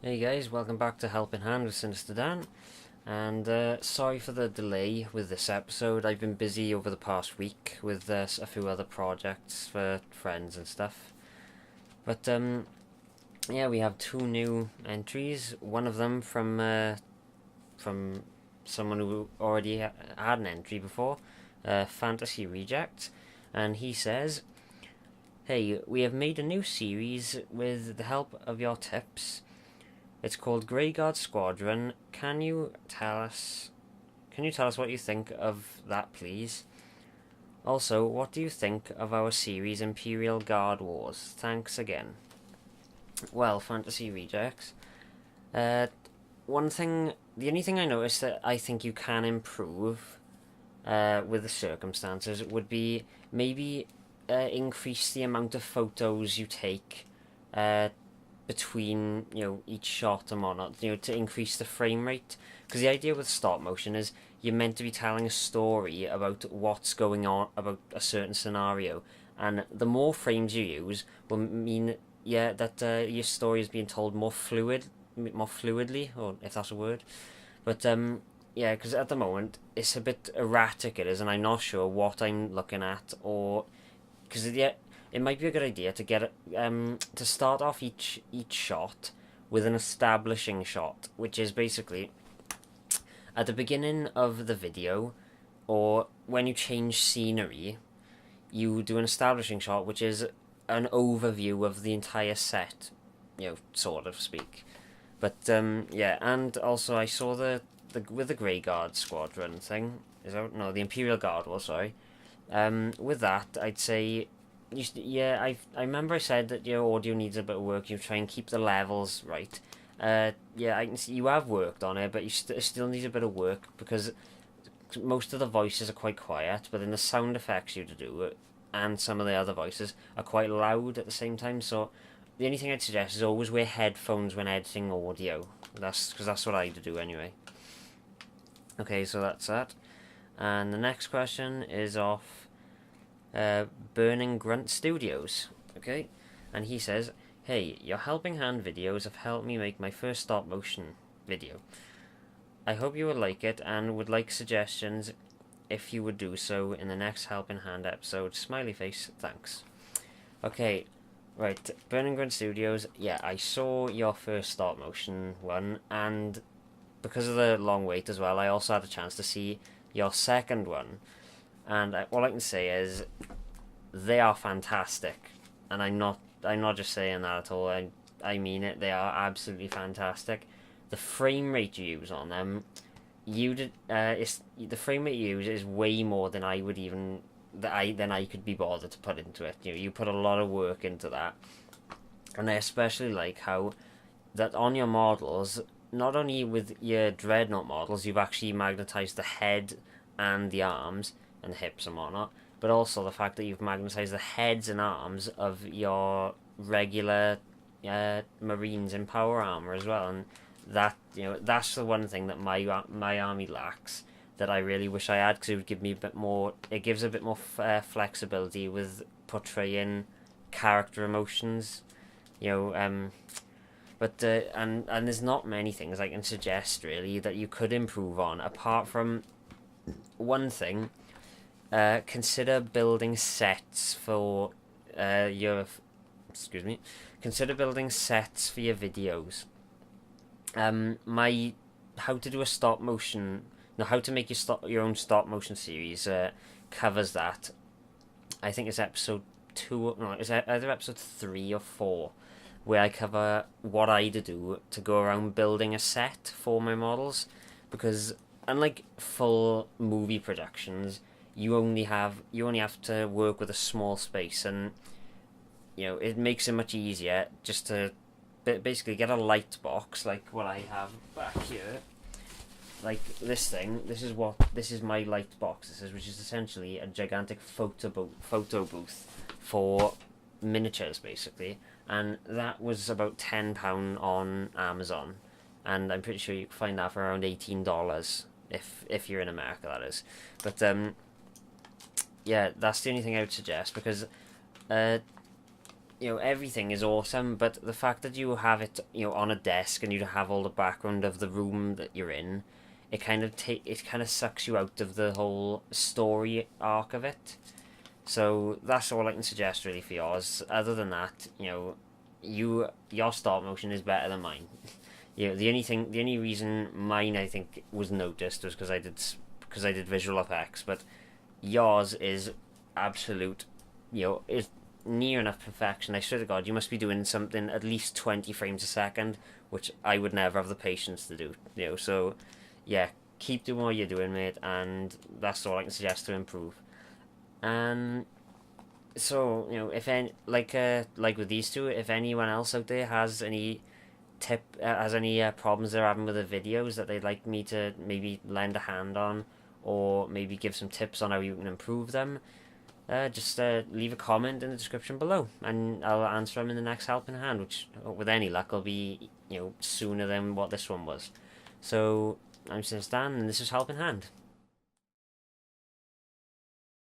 Hey guys, welcome back to Helping Hand with SynisterDan, and sorry for the delay with this episode. I've been busy over the past week with a few other projects for friends and stuff. But yeah, we have two new entries. One of them from someone who already had an entry before, Fantasy Reject, and he says, "Hey, we have made a new series with the help of your tips. It's called Greyguard Squadron. Can you tell us what you think of that, please? Also, what do you think of our series Imperial Guard Wars? Thanks again." Well, Fantasy Rejects. Uh, the only thing I noticed that I think you can improve, with the circumstances would be maybe increase the amount of photos you take, between each shot and whatnot, to increase the frame rate. Because the idea with stop motion is you're meant to be telling a story about what's going on about a certain scenario, and the more frames you use will mean that your story is being told more fluidly, or if that's a word. But yeah, because at the moment it's a bit erratic, it is, and I'm not sure what I'm looking at, or because it might be a good idea to get to start off each shot with an establishing shot, which is basically at the beginning of the video, or when you change scenery, you do an establishing shot, which is an overview of the entire set, sort of speak. But yeah, and also I saw the with the Grey Guard Squadron thing. Is that no, the Imperial Guard was, sorry. With that, I'd say, I remember I said that your audio needs a bit of work. You try and keep the levels right. Yeah, I can see you have worked on it, but it still needs a bit of work because most of the voices are quite quiet, but then the sound effects you do and some of the other voices are quite loud at the same time. So the only thing I'd suggest is always wear headphones when editing audio. That's because that's what I do anyway. Okay, so that's that. And the next question is off Burning Grunt Studios. Okay, and he says, "Hey, your helping hand videos have helped me make my first stop motion video. I hope you will like it and would like suggestions if you would do so in the next helping hand episode. Smiley face, thanks." Okay, right, Burning Grunt Studios. Yeah, I saw your first stop motion one, and because of the long wait as well, I also had a chance to see your second one. And all I can say is they are fantastic, and I'm not just saying that at all. I mean it. They are absolutely fantastic. The frame rate you use on them, the frame rate you use is way more than I would even than I could be bothered to put into it. You put a lot of work into that, and I especially like how that on your models. Not only with your dreadnought models, you've actually magnetized the head and the arms and the hips and whatnot, but also the fact that you've magnetized the heads and arms of your regular Marines in power armor as well, and that's the one thing that my army lacks that I really wish I had, because it would give me a bit more. It gives a bit more flexibility with portraying character emotions, you know. But and there's not many things I can suggest really that you could improve on, apart from one thing. Consider building sets for your. Excuse me. Consider building sets for your videos. My how to do a stop motion. No, how to make your own stop motion series covers that. I think it's episode 2. No, it's either episode 3 or 4, where I cover what I do to go around building a set for my models, because unlike full movie productions, you only have to work with a small space, and it makes it much easier just to basically get a light box like what I have back here, like this thing. This is my light box. Which is essentially a gigantic photo booth for miniatures, basically, and that was about £10 on Amazon, and I'm pretty sure you can find that for around $18 if you're in America, that is. But yeah, that's the only thing I would suggest, because everything is awesome, but the fact that you have it, on a desk and you have all the background of the room that you're in, it kind of sucks you out of the whole story arc of it. So that's all I can suggest really for yours. Other than that, your stop motion is better than mine. The only reason mine I think was noticed was because I did visual effects, but yours is absolute, is near enough perfection. I swear to God, you must be doing something at least 20 frames a second, which I would never have the patience to do. So yeah, keep doing what you're doing, mate, and that's all I can suggest to improve. And so if any like with these two, if anyone else out there has any problems they're having with the videos that they'd like me to maybe lend a hand on, or maybe give some tips on how you can improve them, just leave a comment in the description below, and I'll answer them in the next helping hand, which, with any luck, will be sooner than what this one was. So I'm SynisterDan, and this is Helping Hand.